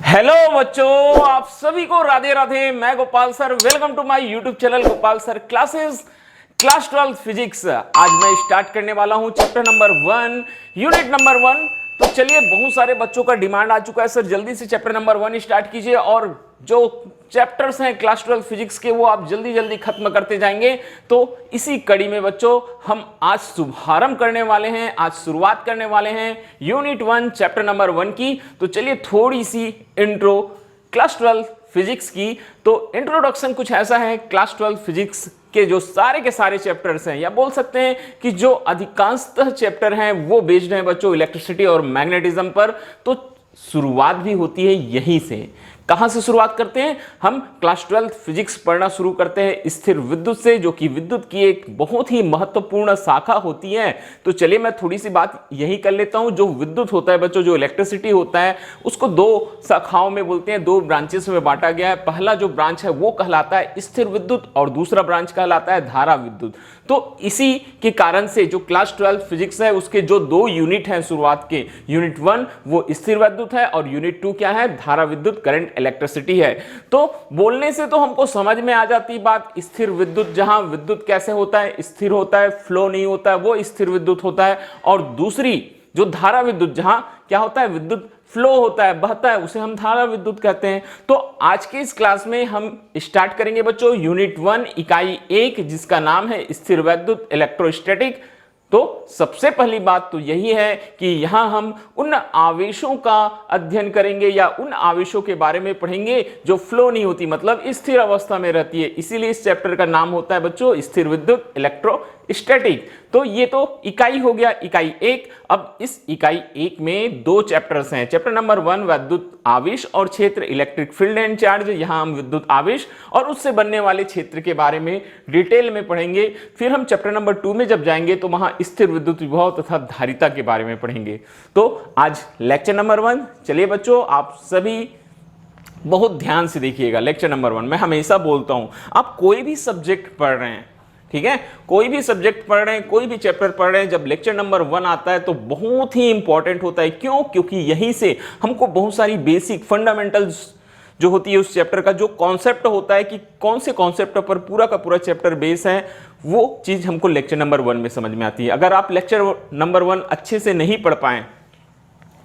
Hello बच्चों, आप सभी को राधे राधे। मैं Gopal sir, welcome to my YouTube channel Gopal sir classes, class 12 physics. आज मैं स्टार्ट करने वाला हूं चैप्टर नंबर 1, यूनिट नंबर 1। तो चलिए, बहुत सारे बच्चों का डिमांड आ चुका है, सर जल्दी से चैप्टर नंबर 1 स्टार्ट कीजिए, और जो चैप्टर्स हैं क्लास 12 फिजिक्स के वो आप जल्दी जल्दी खत्म करते जाएंगे। तो इसी कड़ी में बच्चों हम आज शुभारंभ करने वाले हैं, आज शुरुआत करने वाले हैं यूनिट 1 चैप्टर नंबर 1 की। तो चलिए, थोड़ी सी इंट्रो क्लास 12 फिजिक्स की। तो इंट्रोडक्शन कुछ ऐसा है, क्लास 12 फिजिक्स के जो सारे के सारे चैप्टर्स हैं, या बोल सकते हैं कि जो अधिकांशतः चैप्टर हैं वो बेस्ड हैं बच्चों इलेक्ट्रिसिटी और मैग्नेटिज्म पर। तो शुरुआत भी होती है यहीं से। कहां से शुरुआत करते हैं? हम क्लास 12 फिजिक्स पढ़ना शुरू करते हैं स्थिर विद्युत से, जो कि विद्युत की एक बहुत ही महत्वपूर्ण शाखा होती है। तो चलिए, मैं थोड़ी सी बात यही कर लेता हूं। जो विद्युत होता है बच्चों, जो इलेक्ट्रिसिटी होता है, उसको दो शाखाओं में बोलते हैं, दो ब्रांचेस में बांटा गया है। पहला जो ब्रांच है वो कहलाता है स्थिर विद्युत, और दूसरा ब्रांच कहलाता है धारा विद्युत। तो इसी के कारण से जो क्लास 12 फिजिक्स है उसके जो दो यूनिट हैं शुरुआत के, यूनिट 1 वो स्थिर विद्युत है, और यूनिट 2 क्या है? धारा विद्युत, करंट इलेक्ट्रिसिटी है। तो बोलने से तो हमको समझ में आ जाती बात। स्थिर विद्युत, जहां विद्युत कैसे होता है? स्थिर होता है, फ्लो नहीं होता है, वो स्थिर विद्युत होता है। और दूसरी जो धारा विद्युत, जहां क्या होता है? विद्युत फ्लो होता है, बहता है, उसे हम धारा विद्युत कहते हैं। तो आज के इस क्लास में हम स्टार्ट करेंगे बच्चों यूनिट 1 इकाई 1, जिसका नाम है स्थिर विद्युत इलेक्ट्रोस्टैटिक। तो सबसे पहली बात तो यही है कि यहां हम उन आवेशों का अध्ययन करेंगे, या उन आवेशों के बारे में पढ़ेंगे जो फ्लो नहीं होती, मतलब स्थिर अवस्था में रहती है। इसीलिए इस चैप्टर का नाम होता है बच्चों स्थिर विद्युत इलेक्ट्रोस्टैटिक। तो ये तो इकाई हो गया, इकाई 1। अब इस इकाई 1 में दो चैप्टर्स हैं। चैप्टर नंबर 1 विद्युत आवेश और क्षेत्र, इलेक्ट्रिक फील्ड एंड चार्ज। यहां हम विद्युत आवेश और उससे बनने वाले क्षेत्र के बारे में डिटेल में पढ़ेंगे। फिर हम चैप्टर नंबर 2 में जब जाएंगे तो वहां स्थिर विद्युत विभव तथा धारिता के बारे में पढ़ेंगे। तो आज लेक्चर नंबर 1। चलिए बच्चों, आप सभी बहुत ध्यान से देखिएगा। लेक्चर नंबर 1 मैं हमेशा बोलता हूं, आप कोई भी सब्जेक्ट पढ़ रहे हैं, ठीक है, कोई भी सब्जेक्ट पढ़ रहे हैं, कोई भी चैप्टर पढ़ रहे हैं, जब लेक्चर नंबर 1 आता है तो बहुत ही इंपॉर्टेंट होता है। क्यों? क्योंकि यहीं से हमको बहुत सारी बेसिक फंडामेंटल्स जो होती है उस चैप्टर का, जो कॉन्सेप्ट होता है कि कौन से कॉन्सेप्ट पर पूरा का पूरा चैप्टर बेस है, वो चीज हमको लेक्चर नंबर 1 में समझ में आती है। अगर आप लेक्चर नंबर 1 अच्छे से नहीं पढ़ पाए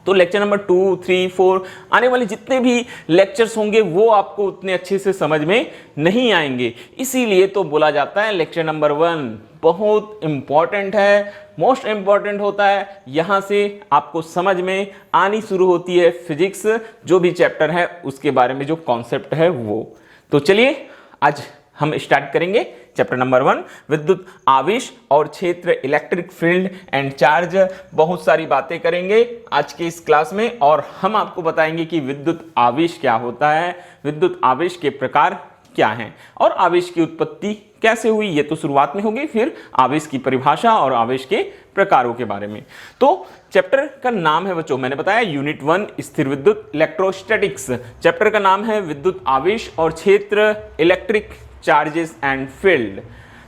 तो लेक्चर नंबर 2, 3, 4 आने वाले जितने भी लेक्चर्स होंगे वो आपको उतने अच्छे से समझ में नहीं आएंगे। इसीलिए तो बोला जाता है लेक्चर नंबर 1 बहुत इंपॉर्टेंट है, मोस्ट इंपॉर्टेंट होता है। यहां से आपको समझ में आनी शुरू होती है फिजिक्स, जो भी चैप्टर है उसके बारे में जो कॉन्सेप्ट है वो। तो चलिए, आज हम स्टार्ट करेंगे चैप्टर नंबर 1 विद्युत आवेश और क्षेत्र, इलेक्ट्रिक फील्ड एंड चार्ज। बहुत सारी बातें करेंगे आज के इस क्लास में, और हम आपको बताएंगे कि विद्युत आवेश क्या होता है, विद्युत आवेश के प्रकार क्या हैं, और आवेश की उत्पत्ति कैसे हुई, ये तो शुरुआत में होगी। फिर आवेश की परिभाषा और आवेश के प्रकारों के बारे में। तो चैप्टर का नाम है बच्चों, मैंने बताया यूनिट 1 स्थिर विद्युत इलेक्ट्रोस्टैटिक्स। चैप्टर का नाम है विद्युत आवेश और क्षेत्र, इलेक्ट्रिक चार्जेस एंड फील्ड।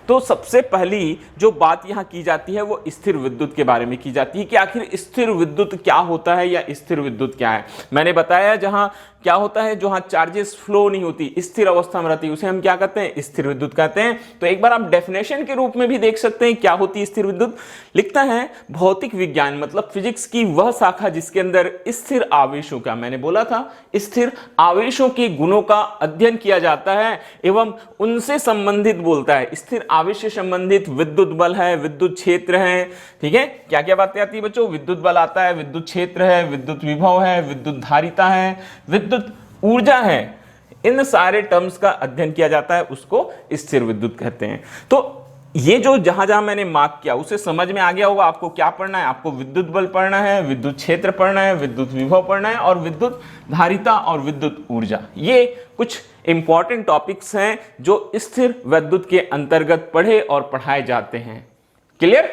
तो सबसे पहली जो बात यहां की जाती है वो स्थिर विद्युत के बारे में की जाती है कि आखिर स्थिर विद्युत क्या होता है, या स्थिर विद्युत क्या है। मैंने बताया जहां क्या होता है, जहां चार्जेस फ्लो नहीं होती, स्थिर अवस्था में रहती है, उसे हम क्या कहते हैं? स्थिर विद्युत कहते हैं। तो एक बार आप डेफिनेशन के रूप में भी देख सकते हैं क्या होती है स्थिर विद्युत। लिखता है भौतिक विज्ञान मतलब फिजिक्स की वह शाखा जिसके अंदर स्थिर आवेशों का, मैंने बोला था स्थिर आवेशों के गुणों का अध्ययन किया जाता है एवं उनसे संबंधित बोलता है। स्थिर आवेश से संबंधित विद्युत बल है, विद्युत क्षेत्र है, ठीक है। क्या क्या बातें आती है बच्चों? विद्युत बल आता है, विद्युत क्षेत्र है, विद्युत विभव है, विद्युत धारिता है, विद्युत ऊर्जा है। इन सारे टर्म्स का अध्ययन किया जाता है, उसको स्थिर विद्युत कहते हैं। तो ये जो जहां जहां मैंने मार्क किया उसे समझ में आ गया होगा आपको क्या पढ़ना है। आपको विद्युत बल पढ़ना है, विद्युत क्षेत्र पढ़ना है, विद्युत विभव पढ़ना है, और विद्युत धारिता और विद्युत ऊर्जा। ये कुछ इंपॉर्टेंट टॉपिक्स हैं जो स्थिर विद्युत के अंतर्गत पढ़े और पढ़ाए जाते हैं। क्लियर?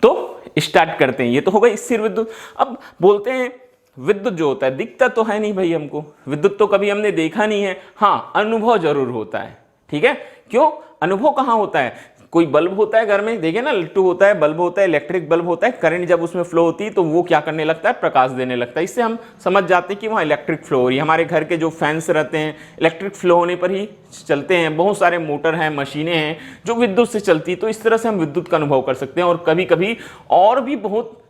तो स्टार्ट करते हैं। ये तो होगा स्थिर विद्युत। अब बोलते हैं विद्युत जो होता है, दिखता तो है नहीं भाई हमको, विद्युत तो कभी हमने देखा नहीं है। हाँ, अनुभव जरूर होता है, ठीक है। क्यों? अनुभव कहां होता है? कोई बल्ब होता है घर में, देखिए ना, लट्टू होता है, बल्ब होता है, इलेक्ट्रिक बल्ब होता है, करंट जब उसमें फ्लो होती है तो वो क्या करने लगता है, प्रकाश देने लगता है। इससे हम समझ जाते हैं कि वहाँ इलेक्ट्रिक फ्लो हो रही है। हमारे घर के जो फैंस रहते हैं इलेक्ट्रिक फ्लो होने पर ही चलते हैं। बहुत सारे मोटर हैं, मशीनें हैं जो विद्युत से चलती है। तो इस तरह से हम विद्युत का अनुभव कर सकते हैं। और कभी कभी और भी बहुत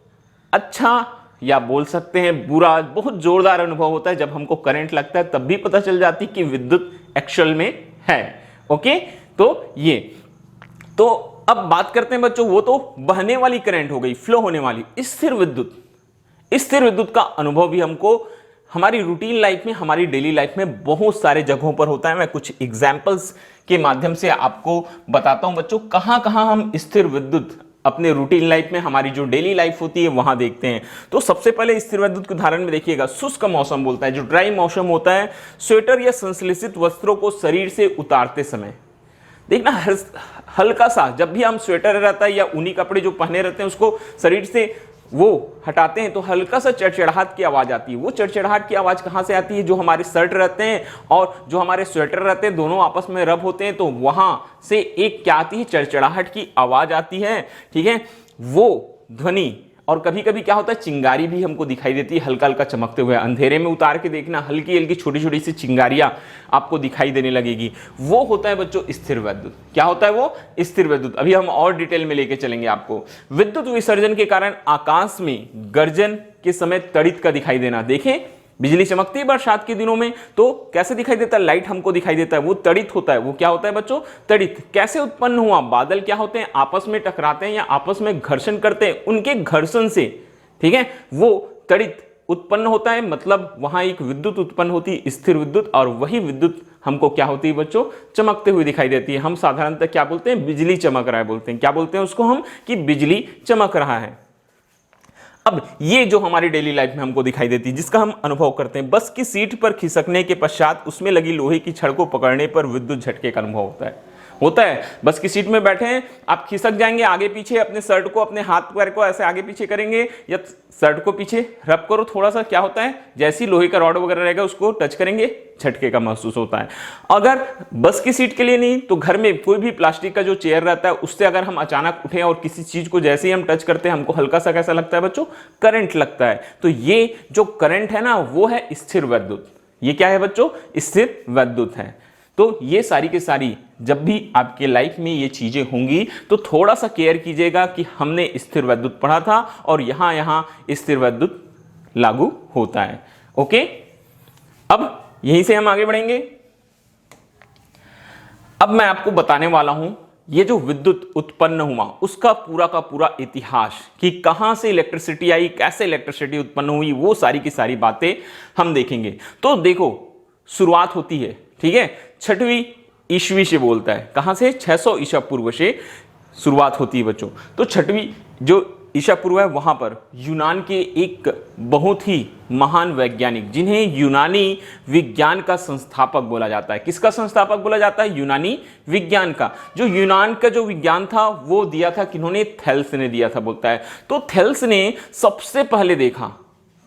अच्छा या बोल सकते हैं बुरा, बहुत जोरदार अनुभव होता है जब हमको करंट लगता है, तब भी पता चल जाती कि विद्युत एक्चुअल में है। ओके, तो ये तो अब बात करते हैं बच्चों, वो तो बहने वाली करंट हो गई, फ्लो होने वाली। स्थिर विद्युत का अनुभव भी हमको हमारी रूटीन लाइफ में, हमारी डेली लाइफ में बहुत सारे जगहों पर होता है। मैं कुछ एग्जांपल्स के माध्यम से आपको बताता हूं बच्चों, कहां कहां हम स्थिर विद्युत अपने रूटीन लाइफ में, हमारी जो डेली लाइफ होती है वहां देखते हैं। तो सबसे पहले स्थिर विद्युत के उदाहरण में देखिएगा, शुष्क मौसम बोलता है, जो ड्राई मौसम होता है, स्वेटर या संश्लेषित वस्त्रों को शरीर से उतारते समय। देखना हल्का सा, जब भी हम स्वेटर रहता है या ऊनी कपड़े जो पहने रहते हैं उसको शरीर से वो हटाते हैं तो हल्का सा चढ़चढ़ाहट की आवाज आती है। वो चढ़चढ़ाहट की आवाज कहां से आती है, जो हमारे शर्ट रहते हैं और जो हमारे स्वेटर रहते हैं दोनों आपस में रब होते हैं तो वहां से एक क्या आती है, चढ़चढ़ाहट की आवाज आती है। ठीक है, वो ध्वनि। और कभी कभी क्या होता है, चिंगारी भी हमको दिखाई देती है हल्का हल्का चमकते हुए। अंधेरे में उतार के देखना, हल्की हल्की छोटी छोटी सी चिंगारियां आपको दिखाई देने लगेगी। वो होता है बच्चों स्थिर विद्युत। क्या होता है वो, स्थिर विद्युत। अभी हम और डिटेल में लेके चलेंगे आपको। विद्युत विसर्जन के कारण आकाश में गर्जन के समय तड़ित का दिखाई देना। देखें, बिजली चमकती है बरसात के दिनों में तो कैसे दिखाई देता है, लाइट हमको दिखाई देता है, वो तड़ित होता है। वो क्या होता है बच्चों, तड़ित। कैसे उत्पन्न हुआ, बादल क्या होते हैं, आपस में टकराते हैं या आपस में घर्षण करते हैं, उनके घर्षण से, ठीक है, वो तड़ित उत्पन्न होता है। मतलब वहां एक विद्युत उत्पन्न होती है, स्थिर विद्युत, और वही विद्युत हमको क्या होती है बच्चों, चमकते हुए दिखाई देती है। हम साधारणतः क्या बोलते हैं, बिजली चमक रहा है बोलते हैं। क्या बोलते हैं उसको हम, कि बिजली चमक रहा है। अब ये जो हमारी डेली लाइफ में हमको दिखाई देती है, जिसका हम अनुभव करते हैं, बस की सीट पर खिसकने के पश्चात उसमें लगी लोहे की छड़ को पकड़ने पर विद्युत झटके का अनुभव होता है। बस की सीट में बैठे हैं, आप खिसक जाएंगे आगे पीछे, अपने शर्ट को, अपने हाथ पैर को ऐसे आगे पीछे करेंगे या शर्ट को पीछे रब करो थोड़ा सा, क्या होता है, जैसी लोहे का रॉड वगैरह रहेगा उसको टच करेंगे, झटके का महसूस होता है। अगर बस की सीट के लिए नहीं तो घर में कोई भी प्लास्टिक का जो चेयर रहता है उससे अगर हम अचानक उठे और किसी चीज को जैसे ही हम टच करते हैं हमको हल्का सा कैसा लगता है बच्चों, करंट लगता है। तो ये जो करंट है ना वो है स्थिर विद्युत। ये क्या है बच्चों, स्थिर विद्युत है। तो ये सारी के सारी जब भी आपके लाइफ में ये चीजें होंगी तो थोड़ा सा केयर कीजिएगा कि हमने स्थिर विद्युत पढ़ा था और यहां स्थिर विद्युत लागू होता है। ओके, अब यहीं से हम आगे बढ़ेंगे। अब मैं आपको बताने वाला हूं ये जो विद्युत उत्पन्न हुआ उसका का पूरा इतिहास, कि कहां से इलेक्ट्रिसिटी आई, कैसे इलेक्ट्रिसिटी उत्पन्न हुई, वो सारी की सारी बातें हम देखेंगे। तो देखो, शुरुआत होती है, ठीक है, 6वीं ईस्वी से बोलता है। कहां से, 600 ईसा पूर्व से शुरुआत होती है बच्चों। तो 6वीं जो ईसा पूर्व है वहां पर यूनान के एक बहुत ही महान वैज्ञानिक, जिन्हें यूनानी विज्ञान का संस्थापक बोला जाता है। किसका संस्थापक बोला जाता है, यूनानी विज्ञान का। जो यूनान का जो विज्ञान था वो दिया था किन्होंने, थेल्स ने दिया था बोलता है। तो थेल्स ने सबसे पहले देखा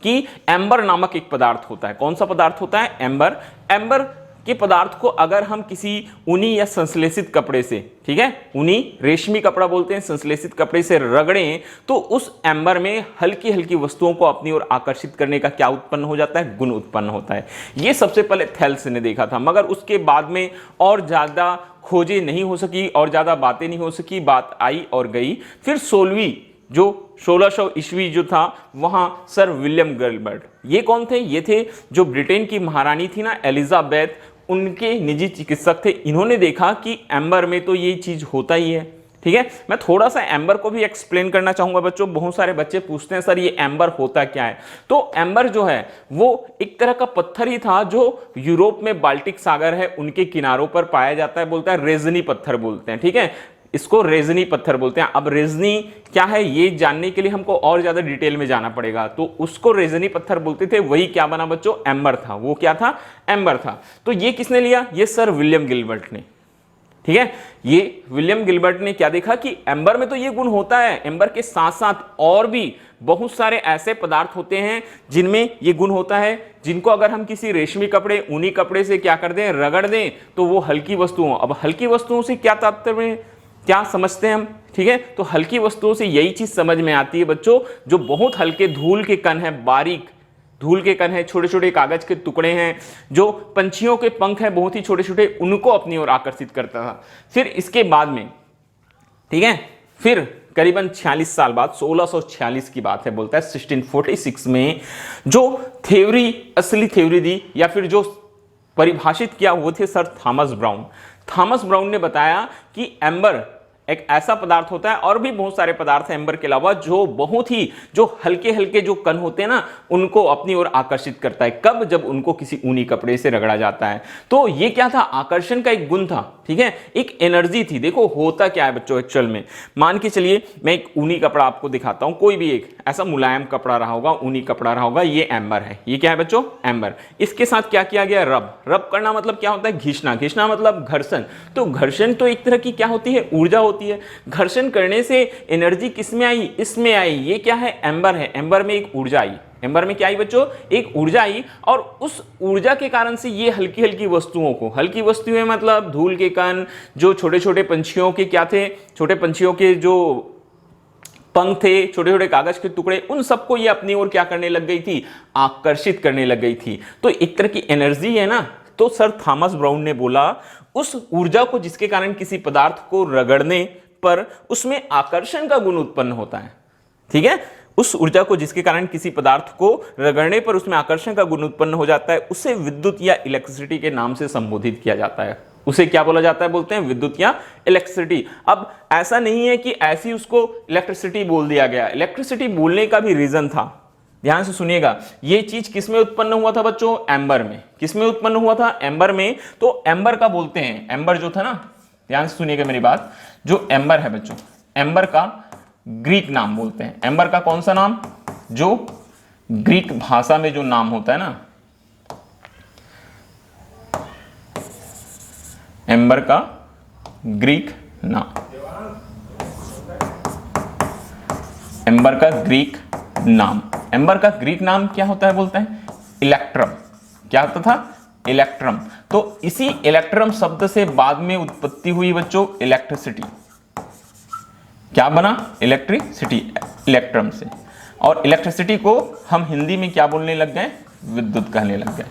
कि एम्बर नामक एक पदार्थ होता है। कौन सा पदार्थ होता है, एम्बर। एम्बर के पदार्थ को अगर हम किसी ऊनी या संश्लेषित कपड़े से, ठीक है, ऊनी रेशमी कपड़ा बोलते हैं, संश्लेषित कपड़े से रगड़ें तो उस एम्बर में हल्की हल्की वस्तुओं को अपनी ओर आकर्षित करने का क्या उत्पन्न हो जाता है, गुण उत्पन्न होता है। ये सबसे पहले थेल्स ने देखा था, मगर उसके बाद में और ज्यादा खोजें नहीं हो सकी और ज्यादा बातें नहीं हो सकी, बात आई और गई। फिर 1600 ईस्वी जो था वहां सर विलियम गिलबर्ट, ये कौन थे, ये थे जो ब्रिटेन की महारानी थी ना एलिजाबेथ, उनके निजी चिकित्सक थे। इन्होंने देखा कि एम्बर में तो ये चीज होता ही है। ठीक है, मैं थोड़ा सा एम्बर को भी एक्सप्लेन करना चाहूंगा बच्चों। बहुत सारे बच्चे पूछते हैं सर ये एम्बर होता क्या है। तो एम्बर जो है वो एक तरह का पत्थर ही था जो यूरोप में बाल्टिक सागर है उनके किनारों पर पाया जाता है, बोलता है रेजनी पत्थर बोलते हैं। ठीक है, इसको रेजनी पत्थर बोलते हैं। अब रेजनी क्या है ये जानने के लिए हमको और ज्यादा डिटेल में जाना पड़ेगा। तो उसको रेजनी पत्थर बोलते थे, वही क्या बना बच्चों, एम्बर था। वो क्या था, एम्बर था। तो ये किसने लिया, ये सर विलियम गिलबर्ट ने। ठीक है, ये विलियम गिलबर्ट ने क्या देखा कि एम्बर में तो ये गुण होता है, एम्बर के साथ साथ और भी बहुत सारे ऐसे पदार्थ होते हैं जिनमें ये गुण होता है, जिनको अगर हम किसी रेशमी कपड़े, ऊनी कपड़े से क्या कर दें, रगड़ दें तो वो हल्की वस्तुओं। अब हल्की वस्तुओं से क्या तात्पर्य, क्या समझते हैं हम, ठीक है। तो हल्की वस्तुओं से यही चीज समझ में आती है बच्चों, जो बहुत हल्के धूल के कण हैं, बारीक धूल के कण हैं, छोटे छोटे कागज के टुकड़े हैं, जो पंछियों के पंख हैं बहुत ही छोटे छोटे, उनको अपनी ओर आकर्षित करता था। फिर इसके बाद में, ठीक है, फिर करीबन 46 साल बाद 1646 की बात है, बोलता है 1646 में जो थ्योरी, असली थ्योरी दी या फिर जो परिभाषित किया वो थे sir Thomas brown. Thomas brown ने बताया कि एम्बर एक ऐसा पदार्थ होता है, और भी बहुत सारे पदार्थ हैं एम्बर के अलावा, जो बहुत ही जो हल्के हल्के जो कण होते हैं ना, उनको अपनी ओर आकर्षित करता है। कब? जब उनको किसी ऊनी कपड़े से रगड़ा जाता है। तो ये क्या था? आकर्षण का एक गुण था, ठीक है, एक एनर्जी थी। देखो होता क्या है बच्चों एक्चुअल में, मान के चलिए मैं एक ऊनी कपड़ा आपको दिखाता हूं, कोई भी एक ऐसा मुलायम कपड़ा रहा होगा, ऊनी कपड़ा रहा होगा, ये एम्बर है। ये क्या है बच्चों? एम्बर। इसके साथ क्या किया गया? रब। रब करना मतलब क्या होता है? घिसना। घिसना मतलब घर्षण। तो घर्षण तो एक तरह की क्या होती है? ऊर्जा होती है। घर्षण करने से एनर्जी किसमें आई? इसमें आई। ये क्या है? एम्बर है। एम्बर में एक ऊर्जा आई। एम्बर में क्या आई बच्चों? एक ऊर्जा आई, और उस ऊर्जा के कारण से ये हल्की हल्की वस्तुओं को, हल्की वस्तुएं मतलब धूल के कण, जो छोटे छोटे पंछियों के क्या थे, छोटे पंछियों के जो पंख थे, छोटे छोटे कागज के टुकड़े, उन सबको ये अपनी ओर क्या करने लग गई थी? आकर्षित करने लग गई थी। तो एक तरह की एनर्जी है ना। तो सर थॉमस ब्राउन ने बोला उस ऊर्जा को जिसके कारण किसी पदार्थ को रगड़ने पर उसमें आकर्षण का गुण उत्पन्न होता है, ठीक है, उस ऊर्जा को जिसके कारण किसी पदार्थ को रगड़ने पर उसमें आकर्षण का गुण उत्पन्न हो जाता है, उसे विद्युत या इलेक्ट्रिसिटी के नाम से संबोधित किया जाता है। उसे क्या बोला जाता है? बोलते हैं विद्युत या इलेक्ट्रिसिटी। अब ऐसा नहीं है कि ऐसी उसको इलेक्ट्रिसिटी बोल दिया गया, इलेक्ट्रिसिटी बोलने का भी रीजन था। ध्यान से सुनिएगा, ये चीज किसमें उत्पन्न हुआ था बच्चों? एम्बर में। किसमें उत्पन्न हुआ था? एम्बर में। तो एम्बर का बोलते हैं, एम्बर जो था ना, ध्यान से सुनिएगा मेरी बात, जो एम्बर है बच्चों, एम्बर का ग्रीक नाम बोलते हैं। एम्बर का कौन सा नाम? जो ग्रीक भाषा में जो नाम होता है ना, एम्बर का ग्रीक नाम, एम्बर का ग्रीक नाम, एम्बर का ग्रीक नाम क्या होता है? बोलते हैं इलेक्ट्रम। क्या होता था? इलेक्ट्रम। तो इसी इलेक्ट्रम शब्द से बाद में उत्पत्ति हुई बच्चों इलेक्ट्रिसिटी। क्या बना? इलेक्ट्रिसिटी, इलेक्ट्रम से। और इलेक्ट्रिसिटी को हम हिंदी में क्या बोलने लग गए? विद्युत कहने लग गए।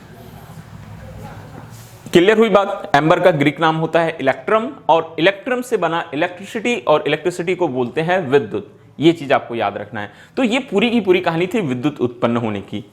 क्लियर हुई बात? एम्बर का ग्रीक नाम होता है इलेक्ट्रम, और इलेक्ट्रम से बना इलेक्ट्रिसिटी, और इलेक्ट्रिसिटी को बोलते हैं विद्युत। ये चीज आपको याद रखना है। तो ये पूरी की पूरी कहानी थी विद्युत उत्पन्न होने की।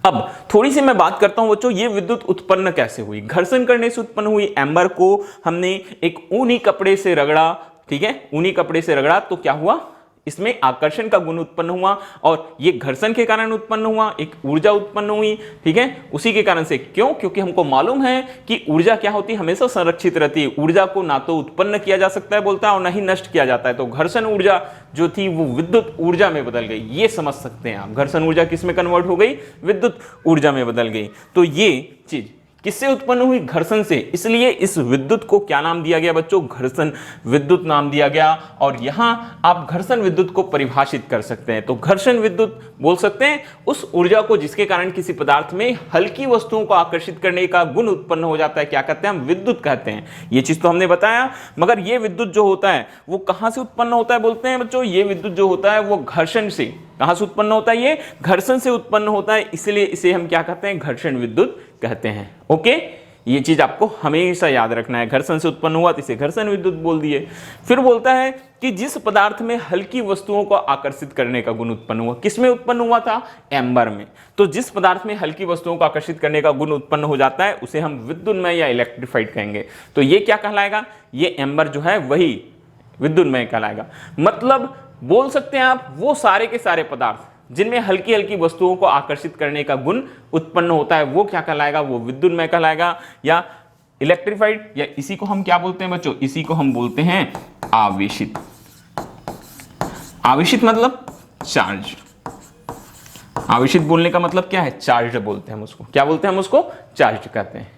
अब थोड़ी सी मैं बात करता हूं बच्चों, ये विद्युत उत्पन्न कैसे हुई? घर्षण करने से उत्पन्न हुई। एम्बर को हमने एक ऊनी कपड़े से रगड़ा, ठीक है, ऊनी कपड़े से रगड़ा, तो क्या हुआ? इसमें आकर्षण का गुण उत्पन्न हुआ, और ये घर्षण के कारण उत्पन्न हुआ, एक ऊर्जा उत्पन्न हुई, ठीक है, उसी के कारण से। क्यों? क्योंकि हमको मालूम है कि ऊर्जा क्या होती है? हमेशा संरक्षित रहती है। ऊर्जा को ना तो उत्पन्न किया जा सकता है बोलता है, और ना ही नष्ट किया जाता है। तो घर्षण ऊर्जा जो थी वो विद्युत ऊर्जा में बदल गई। ये समझ सकते हैं आप, घर्षण ऊर्जा किस में कन्वर्ट हो गई? विद्युत ऊर्जा में बदल गई। तो ये चीज किससे उत्पन्न हुई? घर्षण से। इसलिए इस विद्युत को क्या नाम दिया गया बच्चों? घर्षण विद्युत नाम दिया गया। और यहां आप घर्षण विद्युत को परिभाषित कर सकते हैं। तो घर्षण विद्युत बोल सकते हैं उस ऊर्जा को जिसके कारण किसी पदार्थ में हल्की वस्तुओं को आकर्षित करने का गुण उत्पन्न हो जाता है। क्या कहते हैं? हम विद्युत कहते हैं। ये चीज तो हमने बताया। मगर ये विद्युत जो होता है वो कहां से उत्पन्न होता है बोलते हैं बच्चों? ये विद्युत जो होता है वो घर्षण से। कहां से उत्पन्न होता है? ये घर्षण से उत्पन्न होता है। इसलिए इसे हम क्या कहते हैं? घर्षण विद्युत कहते हैं। ओके, ये चीज आपको हमेशा याद रखना है। घर्षण से उत्पन्न हुआ तो इसे घर्षण विद्युत बोल दिए। फिर बोलता है कि जिस पदार्थ में हल्की वस्तुओं को आकर्षित करने का गुण उत्पन्न हुआ। किसमें उत्पन्न हुआ था? एम्बर में। तो जिस पदार्थ में हल्की वस्तुओं को आकर्षित करने का गुण उत्पन्न हो जाता है उसे हम विद्युन्मय या इलेक्ट्रीफाइड कहेंगे। तो ये क्या कहलाएगा? ये एम्बर जो है वही विद्युन्मय कहलाएगा। मतलब बोल सकते हैं आप वो सारे के सारे पदार्थ जिनमें हल्की हल्की वस्तुओं को आकर्षित करने का गुण उत्पन्न होता है वो क्या कहलाएगा? वो विद्युन्मय कहलाएगा या इलेक्ट्रीफाइड, या इसी को हम क्या बोलते हैं बच्चों? इसी को हम बोलते हैं आवेशित। आवेशित मतलब चार्ज। आवेशित बोलने का मतलब क्या है? चार्ज बोलते हैं हम उसको। क्या बोलते हैं हम उसको? चार्ज कहते हैं।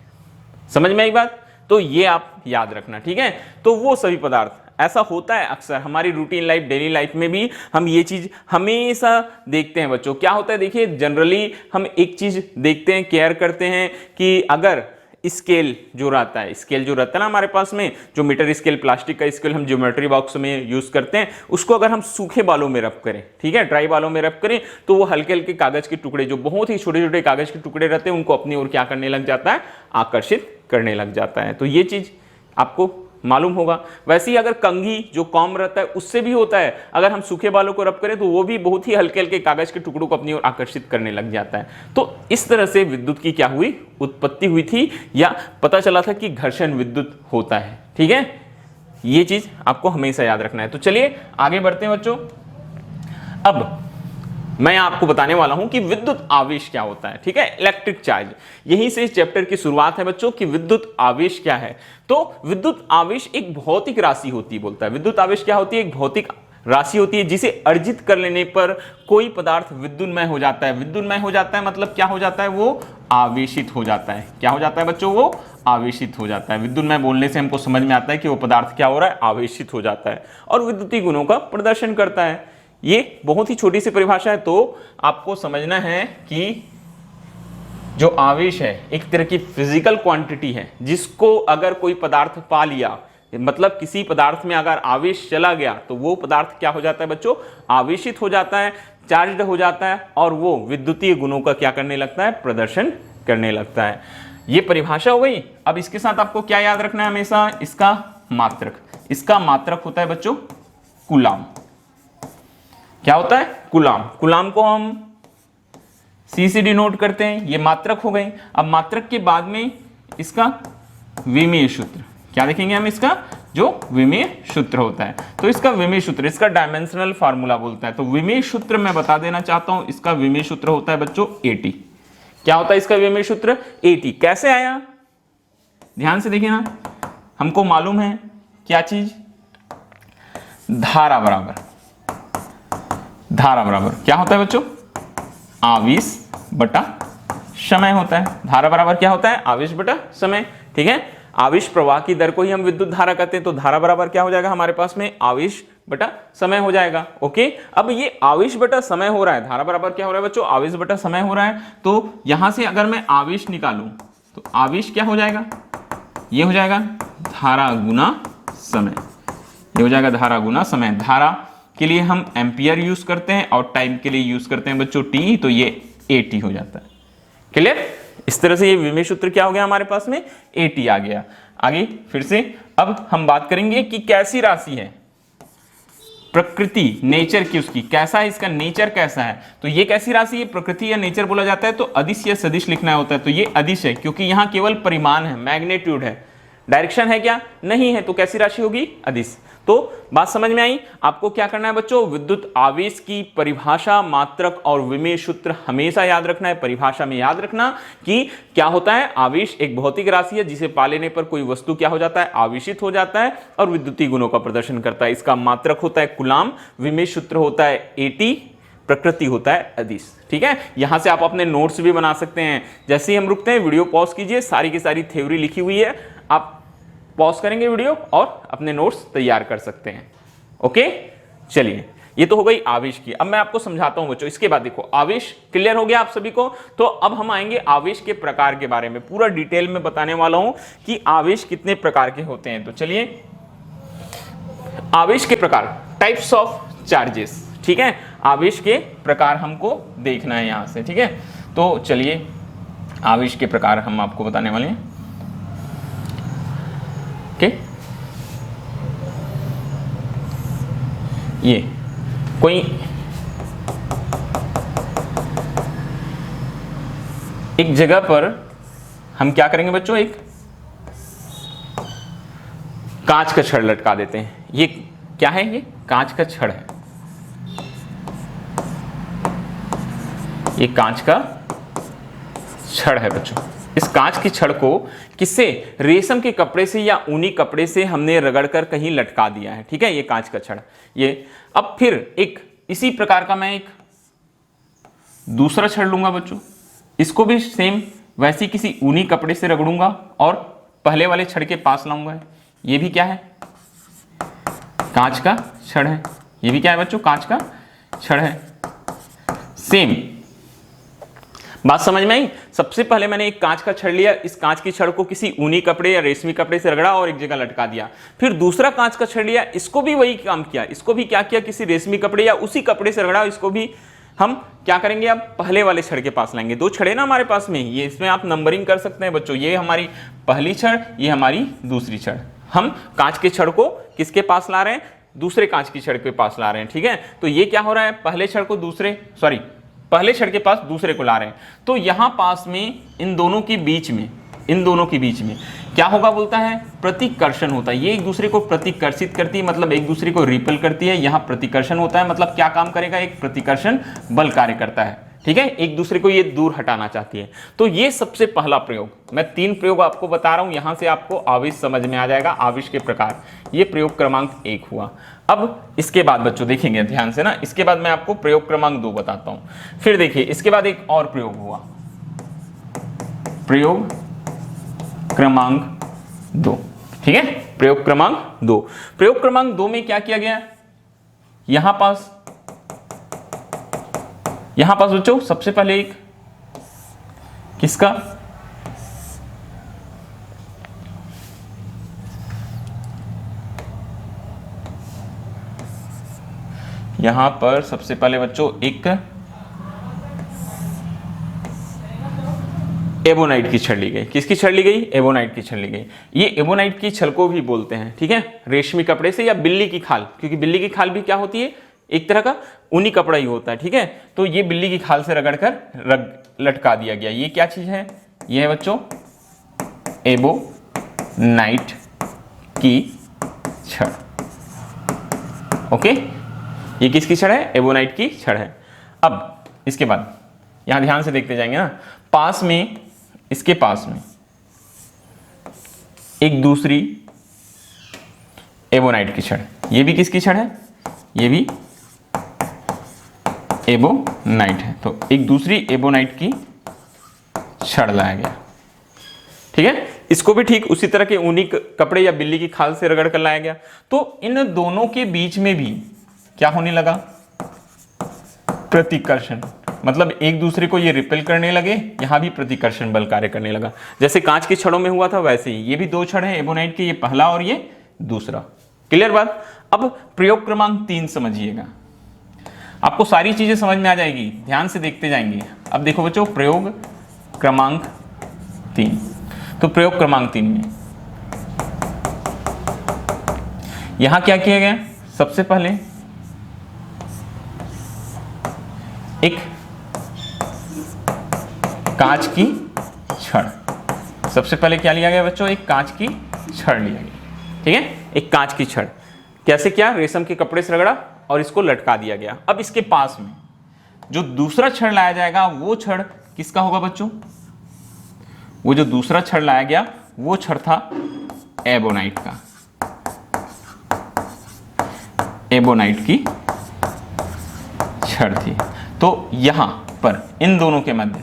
समझ में आई बात? तो ये आप याद रखना, ठीक है। तो वो सभी पदार्थ, ऐसा होता है अक्सर हमारी रूटीन लाइफ, डेली लाइफ में भी हम ये चीज हमेशा देखते हैं बच्चों। क्या होता है देखिए, जनरली हम एक चीज देखते हैं, केयर करते हैं कि अगर स्केल जो रहता है, स्केल जो रहता है ना हमारे पास में, जो मीटर स्केल, प्लास्टिक का स्केल हम ज्योमेट्री बॉक्स में यूज करते हैं, उसको अगर हम सूखे बालों में रब करें, ठीक है, ड्राई बालों में रब करें, तो वो हल्के हल्के कागज के टुकड़े, जो बहुत ही छोटे छोटे कागज के टुकड़े रहते हैं, उनको अपनी ओर क्या करने लग जाता है, आकर्षित करने लग जाता है। तो ये चीज आपको मालूम होगा। वैसे ही अगर कंघी जो कॉम रहता है उससे भी होता है, अगर हम सूखे बालों को रब करें तो वो भी बहुत ही हल्के हल्के कागज के टुकड़ों को अपनी ओर आकर्षित करने लग जाता है। तो इस तरह से विद्युत की क्या हुई, उत्पत्ति हुई थी, या पता चला था कि घर्षण विद्युत होता है। ठीक है, ये चीज आपको हमेशा याद रखना है। तो चलिए आगे बढ़ते हैं बच्चों। अब मैं आपको बताने वाला हूं कि विद्युत आवेश क्या होता है। ठीक है, इलेक्ट्रिक चार्ज, यहीं से इस चैप्टर की शुरुआत है बच्चों कि विद्युत आवेश क्या है। तो विद्युत आवेश एक भौतिक राशि होती है, बोलता है विद्युत आवेश क्या होती है, एक भौतिक राशि होती है जिसे अर्जित कर लेने पर कोई पदार्थ विद्युन्मय हो जाता है। विद्युन्मय हो जाता है मतलब क्या हो जाता है, वो आवेशित हो जाता है। क्या हो जाता है बच्चों, वो आवेशित हो जाता है। विद्युन्मय बोलने से हमको समझ में आता है कि वो पदार्थ क्या हो रहा है, आवेशित हो जाता है और विद्युतीय गुणों का प्रदर्शन करता है। ये बहुत ही छोटी सी परिभाषा है, तो आपको समझना है कि जो आवेश है एक तरह की फिजिकल क्वांटिटी है, जिसको अगर कोई पदार्थ पा लिया, मतलब किसी पदार्थ में अगर आवेश चला गया तो वो पदार्थ क्या हो जाता है बच्चों, आवेशित हो जाता है, चार्ज्ड हो जाता है और वो विद्युतीय गुणों का क्या करने लगता है, प्रदर्शन करने लगता है। ये परिभाषा हो गई। अब इसके साथ आपको क्या याद रखना है हमेशा, इसका मात्रक। इसका मात्रक होता है बच्चों कूलाम। क्या होता है, कूलाम। कूलाम को हम सी से डिनोट करते हैं, ये मात्रक हो गई। अब मात्रक के बाद में इसका विमीय सूत्र, क्या देखेंगे हम, इसका जो विमीय सूत्र होता है। तो इसका विमीय सूत्र, इसका डायमेंशनल फार्मूला बोलता है। तो विमीय सूत्र मैं बता देना चाहता हूं, इसका विमीय सूत्र होता है बच्चों AT। क्या होता है इसका विमीय सूत्र, AT। कैसे आया, ध्यान से देखिए ना, हमको मालूम है क्या चीज, धारा बराबर, धारा बराबर क्या होता है बच्चों, आवेश बटा समय होता है। धारा बराबर क्या होता है, आवेश बटा समय। ठीक है, आवेश प्रवाह की दर को ही हम विद्युत धारा कहते हैं। तो धारा बराबर क्या हो जाएगा हमारे पास में, आवेश बटा समय हो जाएगा। ओके, अब ये आवेश बटा समय हो रहा है, धारा बराबर क्या हो रहा है बच्चों, आवेश बटा समय हो रहा है। तो यहां से अगर मैं आवेश निकालूं तो आवेश क्या हो जाएगा, ये हो जाएगा धारा गुना समय। ये हो जाएगा धारा गुना समय। धारा के लिए हम एम्पियर यूज करते हैं और टाइम के लिए यूज करते हैं बच्चों T, तो ये AT हो जाता है। क्लियर, इस तरह से ये विमीय सूत्र क्या हो गया हमारे पास में, AT आ गया। आगे फिर से अब हम बात करेंगे कि कैसी राशि है, प्रकृति, नेचर की उसकी, कैसा है इसका नेचर कैसा है। तो ये कैसी राशि है, प्रकृति या नेचर बोला जाता है तो अदिश या सदिश लिखना होता है। तो ये अदिश है क्योंकि यहां केवल परिमाण है, मैग्नीट्यूड है, डायरेक्शन है क्या, नहीं है। तो कैसी राशि होगी, अदिश। तो बात समझ में आई। आपको क्या करना है बच्चों, विद्युत आवेश की परिभाषा, मात्रक और विमीय सूत्र हमेशा याद रखना है। परिभाषा में याद रखना कि क्या होता है, आवेश एक भौतिक राशि है जिसे पा लेने पर कोई वस्तु क्या हो जाता है, आवेशित हो जाता है और विद्युतीय गुणों का प्रदर्शन करता है। इसका मात्रक होता है कूलाम, विमीय सूत्र होता है AT, प्रकृति होता है अदिश। ठीक है, यहां से आप अपने नोट्स भी बना सकते हैं। जैसे ही हम रुकते हैं, वीडियो पॉज कीजिए, सारी की सारी थ्योरी लिखी हुई है, आप पॉज करेंगे वीडियो और अपने नोट्स तैयार कर सकते हैं। ओके, चलिए, ये तो हो गई आवेश की। अब मैं आपको समझाता हूं बच्चों। इसके बाद देखो, आवेश क्लियर हो गया आप सभी को। तो अब हम आएंगे आवेश के प्रकार के बारे में, पूरा डिटेल में बताने वाला हूं कि आवेश कितने प्रकार के होते हैं। तो चलिए, आवेश के प्रकार, टाइप्स ऑफ चार्जेस। ठीक है, आवेश के प्रकार हमको देखना है यहां से। ठीक है, तो चलिए आवेश के प्रकार हम आपको बताने वाले हैं। ओके, ये कोई एक जगह पर हम क्या करेंगे बच्चों, एक कांच का छड़ लटका देते हैं। ये क्या है, ये कांच का छड़ है, ये कांच का छड़ है बच्चों। इस कांच की छड़ को किससे, रेशम के कपड़े से या ऊनी कपड़े से हमने रगड़कर कहीं लटका दिया है। ठीक है, ये कांच का छड़। ये अब फिर एक इसी प्रकार का मैं एक दूसरा छड़ लूंगा बच्चों, इसको भी सेम वैसे किसी ऊनी कपड़े से रगड़ूंगा और पहले वाले छड़ के पास लाऊंगा। ये भी क्या है, कांच का छड़ है। ये भी क्या है बच्चों, कांच का छड़ है। सेम बात समझ में आई। सबसे पहले मैंने एक कांच का छड़ लिया, इस कांच की छड़ को किसी ऊनी कपड़े या रेशमी कपड़े से रगड़ा और एक जगह लटका दिया। फिर दूसरा कांच का छड़ लिया, इसको भी वही काम किया, इसको भी क्या किया, किसी रेशमी कपड़े या उसी कपड़े से रगड़ा, इसको भी हम क्या करेंगे, अब पहले वाले छड़ के पास लाएंगे। दो छड़े ना हमारे पास में, ये इसमें आप नंबरिंग कर सकते हैं बच्चों, ये हमारी पहली छड़, ये हमारी दूसरी छड़। हम कांच के छड़ को किसके पास ला रहे हैं, दूसरे कांच की छड़ के पास ला रहे हैं, ठीक है। तो ये क्या हो रहा है, पहले छड़ को पहले छड़ के पास दूसरे को ला रहे हैं। तो यहां पास में इन दोनों के बीच में क्या होगा, बोलता है प्रतिकर्षण होता है। ये एक दूसरे को प्रतिकर्षित करती है, मतलब एक दूसरे को रिपेल करती है। यहां प्रतिकर्षण होता है, मतलब क्या काम करेगा, एक प्रतिकर्षण बल कार्य करता है, ठीक है। एक दूसरे को ये दूर हटाना चाहती है। तो ये सबसे पहला प्रयोग, मैं 3 प्रयोग आपको बता रहा हूं, यहां से आपको आवेश समझ में आ जाएगा, आवेश के प्रकार। ये प्रयोग क्रमांक 1 हुआ। अब इसके बाद बच्चों देखेंगे ध्यान से ना, इसके बाद मैं आपको प्रयोग क्रमांक 2 बताता हूं। फिर देखिए इसके बाद एक और प्रयोग हुआ, प्रयोग क्रमांक 2, ठीक है। प्रयोग क्रमांक 2, प्रयोग क्रमांक 2 में क्या किया गया, यहां पास बच्चों सबसे पहले एक किसका, यहां पर सबसे पहले बच्चों एक एबोनाइट की छड़ ली गई। किसकी छड़ ली गई, एबोनाइट की छड़ ली गई। ये एबोनाइट की छड़ को भी बोलते हैं, ठीक है, रेशमी कपड़े से या बिल्ली की खाल, क्योंकि बिल्ली की खाल भी क्या होती है, एक तरह का ऊनी कपड़ा ही होता है, ठीक है। तो ये बिल्ली की खाल से रगड़कर लटका दिया गया। ये क्या चीज है, ये है बच्चों एबोनाइट की छड़, ओके। ये किसकी छड़ है, एबोनाइट की छड़ है। अब इसके बाद यहां ध्यान से देखते जाएंगे ना, पास में, इसके पास में एक दूसरी एबोनाइट की छड़, ये भी किसकी छड़ है, ये भी एबोनाइट है। तो एक दूसरी एबोनाइट की छड़ लाया गया, ठीक है। इसको भी ठीक उसी तरह के ऊनी कपड़े या बिल्ली की खाल से रगड़ कर लाया गया। तो इन दोनों के बीच में भी क्या होने लगा, प्रतिकर्षण, मतलब एक दूसरे को ये रिपेल करने लगे, यहां भी प्रतिकर्षण बल कार्य करने लगा। जैसे कांच की छड़ों में हुआ था वैसे ही ये भी 2 छड़ है एबोनाइट के, ये पहला और ये दूसरा। क्लियर बात। अब प्रयोग क्रमांक 3 समझिएगा, आपको सारी चीजें समझ में आ जाएगी, ध्यान से देखते जाएंगे। अब देखो बच्चों प्रयोग क्रमांक 3, तो प्रयोग क्रमांक 3 में यहां क्या किया गया, सबसे पहले एक कांच की छड़, सबसे पहले क्या लिया गया बच्चों, एक कांच की छड़ लिया गया, ठीक है। एक कांच की छड़ कैसे, क्या, रेशम के कपड़े से रगड़ा और इसको लटका दिया गया। अब इसके पास में जो दूसरा छड़ लाया जाएगा, वो छड़ किसका होगा बच्चों, वो जो दूसरा छड़ लाया गया वो छड़ था एबोनाइट का, एबोनाइट की छड़ थी। तो यहां पर इन दोनों के मध्य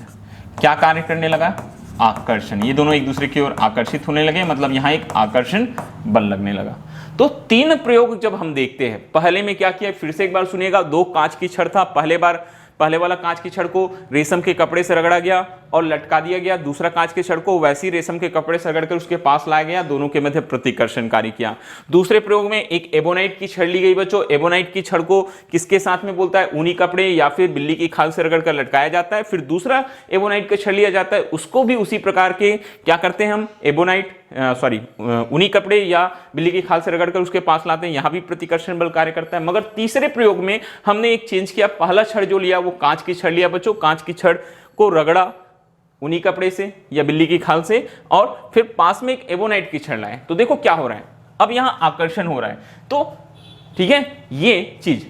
क्या कार्य करने लगा, आकर्षण, ये दोनों एक दूसरे की ओर आकर्षित होने लगे, मतलब यहां एक आकर्षण बल लगने लगा। तो 3 प्रयोग जब हम देखते हैं, पहले में क्या किया, फिर से एक बार सुनिएगा, 2 कांच की छड़ था, पहले वाला कांच की छड़ को रेशम के कपड़े से रगड़ा गया और लटका दिया गया, दूसरा कांच के छड़ को वैसी रेशम के कपड़े से रगड़कर उसके पास लाया गया, दोनों के मध्य प्रतिकर्षण कार्य किया। दूसरे प्रयोग में एक एबोनाइट की छड़ ली गई बच्चों, एबोनाइट की छड़ को किसके साथ में बोलता है, ऊनी कपड़े या फिर बिल्ली की खाल से रगड़कर लटकाया जाता है। फिर दूसरा एबोनाइट का छड़ लिया जाता है, उसको भी उसी प्रकार के क्या करते हैं हम, ऊनी कपड़े या बिल्ली की खाल से रगड़कर उसके पास लाते हैं, यहां भी प्रतिकर्षण बल कार्य करता है। मगर तीसरे प्रयोग में हमने एक चेंज किया, पहला छड़ जो लिया वो कांच की छड़ लिया बच्चों, कांच की छड़ को रगड़ा ऊनी कपड़े से या बिल्ली की खाल से, और फिर पास में एक एबोनाइट की छड़ लाए। तो देखो क्या हो रहा है, अब यहां आकर्षण हो रहा है। तो ठीक है, ये चीज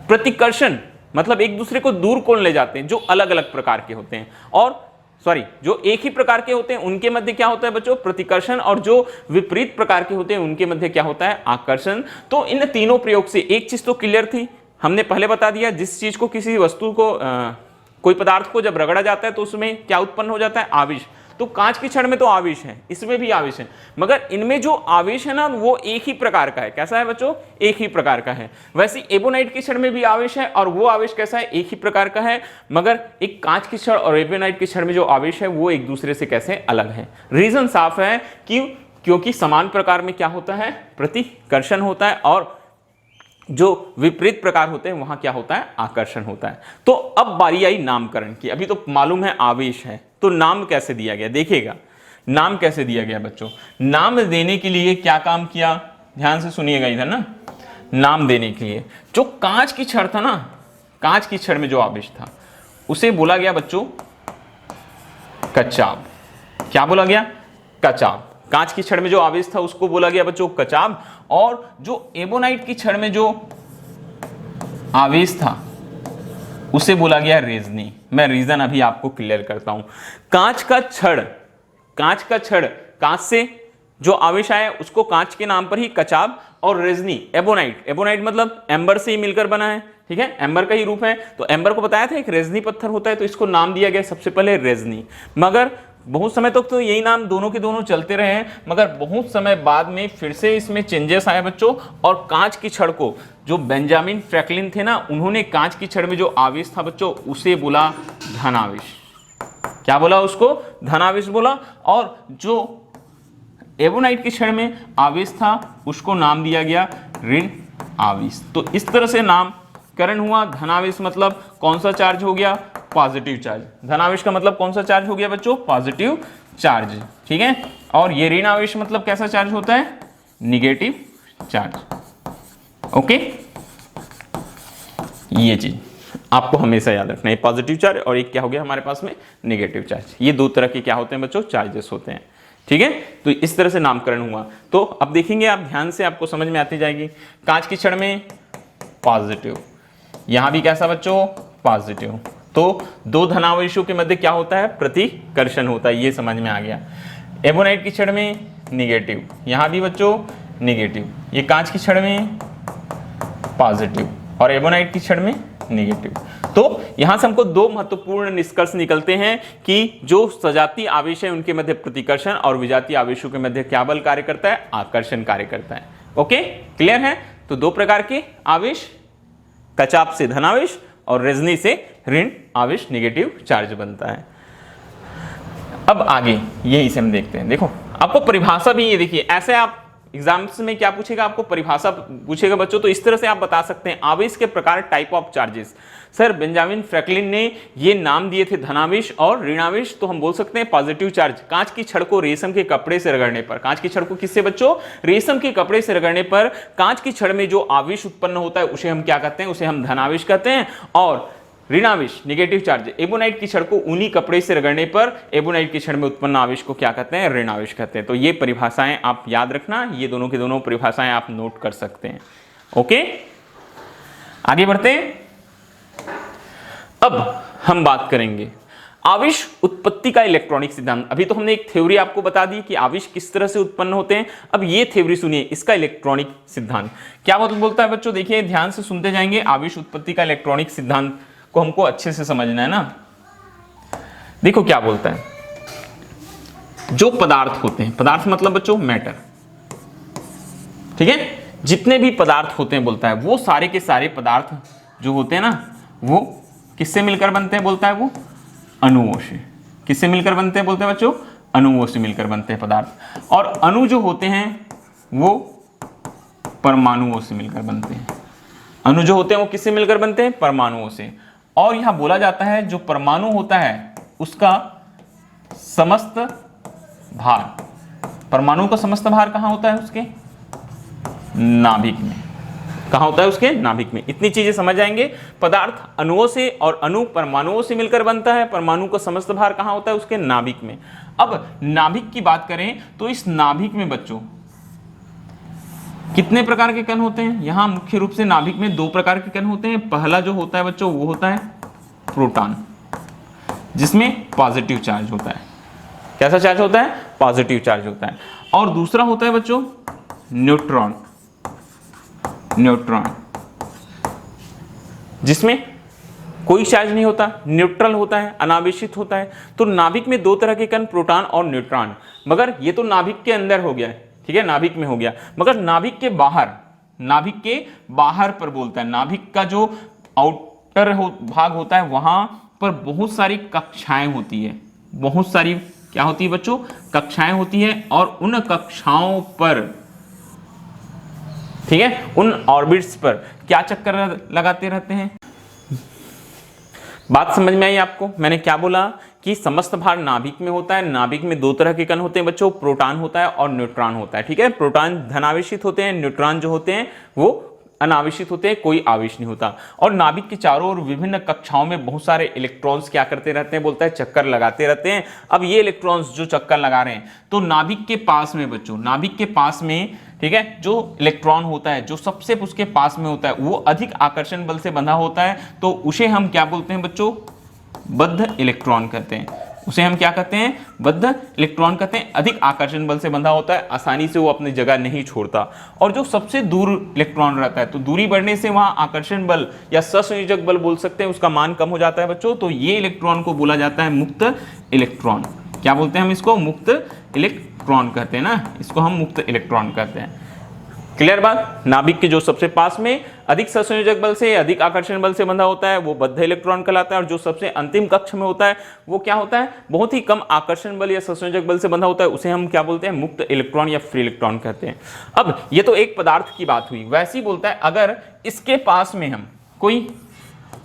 प्रतिकर्षण मतलब एक दूसरे को दूर कौन ले जाते हैं, जो अलग अलग प्रकार के होते हैं, और जो एक ही प्रकार के होते हैं उनके मध्य क्या होता है बच्चों, प्रतिकर्षण, और जो विपरीत प्रकार के होते हैं उनके मध्य क्या होता है, आकर्षण। तो इन तीनों प्रयोग से एक चीज तो क्लियर थी, हमने पहले बता दिया, जिस चीज को, किसी वस्तु को, कोई पदार्थ को जब रगड़ा जाता है तो उसमें क्या उत्पन्न हो जाता है, आवेश। तो कांच की छड़ में तो आवेश है, इसमें भी आवेश है, मगर इनमें जो आवेश है ना वो एक ही प्रकार का है। कैसा है बच्चों? एक ही प्रकार का है। वैसे एबोनाइट की छड़ में भी आवेश है और वो आवेश कैसा है? एक ही प्रकार का है, मगर एक कांच की छड़ और एबोनाइट की छड़ में जो आवेश है वो एक दूसरे से कैसे अलग है। रीजन साफ है कि क्योंकि समान प्रकार में क्या होता है? प्रतिकर्षण होता है, और जो विपरीत प्रकार होते हैं वहां क्या होता है? आकर्षण होता है। तो अब बारी आई नामकरण की। अभी तो मालूम है आवेश है, तो नाम कैसे दिया गया? देखिएगा नाम कैसे दिया गया बच्चों। नाम देने के लिए क्या काम किया? ध्यान से सुनिएगा इधर ना। नाम देने के लिए जो कांच की छड़ था ना, कांच की छड़ में जो आवेश था उसे बोला गया बच्चों कचाब। क्या बोला गया? कचाब। कांच की छड़ में जो आवेश था उसको बोला गया बच्चों कचाब, और जो एबोनाइट की छड़ में जो आवेश था उसे बोला गया रेजनी। मैं रीजन अभी आपको क्लियर करता हूं। कांच का छड़, कांच से जो आवेश आया उसको कांच के नाम पर ही कचाब, और रेजनी एबोनाइट, एबोनाइट मतलब एम्बर से ही मिलकर बना है, ठीक है, एम्बर का ही रूप है। तो एम्बर को बताया था एक रेजनी पत्थर होता है, तो इसको नाम दिया गया सबसे पहले रेजनी। मगर बहुत समय तक तो यही नाम दोनों के दोनों चलते रहे हैं, मगर बहुत समय बाद में फिर से इसमें चेंजेस आए बच्चों, और कांच की छड़ को जो बेंजामिन फ्रैंकलिन थे ना, उन्होंने कांच की छड़ में जो आवेश था बच्चों उसे बोला धनावेश। क्या बोला उसको? धनावेश बोला। और जो एबोनाइट की छड़ में आवेश था उसको नाम दिया गया ऋण आवेश। तो इस तरह से नामकरण हुआ। धनावेश मतलब कौन सा चार्ज हो गया? Positive charge. धनावेश का मतलब कौन सा चार्ज हो गया बच्चों? पॉजिटिव चार्ज, ठीक है। और ये ऋण आवेश मतलब कैसा चार्ज होता है? Negative charge. ओके, ये चीज आपको हमेशा याद रखना है, पॉजिटिव चार्ज और एक क्या हो गया हमारे पास में? Negative charge. ये दो तरह के क्या होते हैं बच्चों? चार्जेस होते हैं, ठीक है। तो इस तरह से नामकरण हुआ। तो अब देखेंगे आप ध्यान से, आपको समझ में आती जाएगी। कांच की छड़ में पॉजिटिव, यहां भी कैसा बच्चों? पॉजिटिव। तो दो धनावेशों के मध्य क्या होता है? प्रतिकर्षण होता है, ये समझ में आ गया। एबोनाइट की छड़ में निगेटिव, यहां भी बच्चों निगेटिव। ये कांच की छड़ में पॉजिटिव और एबोनाइट की छड़ में निगेटिव। तो यहां से हमको दो महत्वपूर्ण निष्कर्ष निकलते हैं कि जो सजातीय आवेश है उनके मध्य प्रतिकर्षण, और विजातीय आवेशों के मध्य क्या बल कार्य करता है? आकर्षण कार्य करता है। ओके, क्लियर है। तो दो प्रकार के आवेश, कचाप से धनावेश और रेजनी से ऋण आवेश, निगेटिव चार्ज बनता है। अब आगे यही से हम देखते हैं। देखो आपको परिभाषा भी ये देखिए, ऐसे आप एग्जाम्स में क्या पूछेगा? आपको परिभाषा पूछेगा बच्चों, तो इस तरह से आप बता सकते हैं आवेश के प्रकार, type of charges. Sir Benjamin Franklin ने ये नाम दिए थे धनावेश और ऋणावेश, तो हम बोल सकते हैं पॉजिटिव चार्ज। कांच की छड़ को रेशम के कपड़े से रगड़ने पर, कांच की छड़ को किससे बच्चों? रेशम के कपड़े से रगड़ने पर कांच की छड़ में जो आवेश उत्पन्न होता है उसे हम क्या कहते हैं? उसे हम धनावेश कहते हैं। और ऋणावेश निगेटिव चार्ज, एबोनाइट की छड़ को ऊनी कपड़े से रगड़ने पर एबोनाइट की छड़ में उत्पन्न आवेश को क्या कहते हैं? ऋणावेश कहते हैं। तो ये परिभाषाएं आप याद रखना, ये दोनों की दोनों परिभाषाएं आप नोट कर सकते हैं। ओके, आगे बढ़ते हैं। अब हम बात करेंगे आवेश उत्पत्ति का इलेक्ट्रॉनिक सिद्धांत। अभी तो हमने एक थ्योरी आपको बता दी कि आवेश किस तरह से उत्पन्न होते हैं। अब ये थ्योरी सुनिए, इसका इलेक्ट्रॉनिक सिद्धांत क्या बोलता है बच्चों? देखिए ध्यान से सुनते जाएंगे। आवेश उत्पत्ति का इलेक्ट्रॉनिक सिद्धांत को हमको अच्छे से समझना है ना। देखो क्या बोलता है, जो पदार्थ होते हैं, पदार्थ मतलब बच्चों मैटर, ठीक है, जितने भी पदार्थ होते हैं बोलता है, वो सारे के सारे पदार्थ जो होते हैं ना, वो किससे मिलकर बनते हैं? बोलता है वो अणुओं से। किससे मिलकर बनते हैं? बोलते हैं बच्चों अणुओं से मिलकर बनते हैं पदार्थ। और अणु जो होते हैं वो परमाणुओं से मिलकर बनते हैं। अणु जो होते हैं वो किससे मिलकर बनते हैं? परमाणुओं से। और यहां बोला जाता है जो परमाणु होता है उसका समस्त भार, परमाणु का समस्त भार कहां होता है? उसके नाभिक में। कहां होता है? उसके नाभिक में। इतनी चीजें समझ आएंगे। पदार्थ अणुओं से और अणु परमाणुओं से मिलकर बनता है। परमाणु का समस्त भार कहां होता है? उसके नाभिक में। अब नाभिक की बात करें तो इस नाभिक में बच्चों कितने प्रकार के कण होते हैं? यहां मुख्य रूप से नाभिक में दो प्रकार के कण होते हैं। पहला जो होता है बच्चों वो होता है प्रोटॉन, जिसमें पॉजिटिव चार्ज होता है। कैसा चार्ज होता है? पॉजिटिव चार्ज होता है। और दूसरा होता है बच्चों न्यूट्रॉन, न्यूट्रॉन जिसमें कोई चार्ज नहीं होता, न्यूट्रल होता है, अनावेशित होता है। तो नाभिक में दो तरह के कण, प्रोटॉन और न्यूट्रॉन। मगर ये तो नाभिक के अंदर हो गया, ठीक है, नाभिक में हो गया। मगर नाभिक के बाहर पर बोलता है, नाभिक का जो आउटर भाग होता है वहां पर बहुत सारी कक्षाएं होती है, बहुत सारी क्या होती है बच्चों, कक्षाएं होती है। और उन कक्षाओं पर, ठीक है, उन ऑर्बिट्स पर क्या चक्कर लगाते रहते हैं। बात समझ में आई आपको? मैंने क्या बोला कि समस्त भार नाभिक में होता है। नाभिक में दो तरह के कण होते हैं बच्चों, प्रोटॉन होता है और न्यूट्रॉन होता है, ठीक है। प्रोटॉन धनावेशित होते हैं, न्यूट्रॉन जो होते हैं वो अनावेशित होते हैं, कोई आवेश नहीं होता। और नाभिक के चारों ओर विभिन्न कक्षाओं में बहुत सारे इलेक्ट्रॉन्स क्या करते रहते हैं, बोलता है चक्कर लगाते रहते हैं। अब ये इलेक्ट्रॉन्स जो चक्कर लगा रहे हैं, तो नाभिक के पास में बच्चों, नाभिक के पास में, ठीक है, जो इलेक्ट्रॉन होता है, जो सबसे उसके पास में होता है, वो अधिक आकर्षण बल से बंधा होता है। तो उसे हम क्या बोलते हैं बच्चों, बद्ध इलेक्ट्रॉन कहते हैं। उसे हम क्या कहते हैं, बद्ध इलेक्ट्रॉन कहते हैं। अधिक आकर्षण बल से बंधा होता है, आसानी से वो अपनी जगह नहीं छोड़ता। और जो सबसे दूर इलेक्ट्रॉन रहता है, तो दूरी बढ़ने से वहां आकर्षण बल या सहसंयोजक बल बोल सकते हैं, उसका मान कम हो जाता है बच्चों। तो ये इलेक्ट्रॉन को बोला जाता है मुक्त इलेक्ट्रॉन। क्या बोलते हैं हम इसको, मुक्त इलेक्ट्रॉन कहते हैं ना, इसको हम मुक्त इलेक्ट्रॉन कहते हैं। क्लियर बात? नाभिक के जो सबसे पास में अधिक सहसंयोजक बल से, अधिक आकर्षण बल से बंधा होता है, वो बद्ध इलेक्ट्रॉन कहलाता है। और जो सबसे अंतिम कक्ष में होता है, वो क्या होता है, बहुत ही कम आकर्षण बल या सहसंयोजक बल से बंधा होता है, उसे हम क्या बोलते हैं, मुक्त इलेक्ट्रॉन या फ्री इलेक्ट्रॉन कहते हैं। अब ये तो एक पदार्थ की बात हुई। वैसे ही बोलता है अगर इसके पास में हम कोई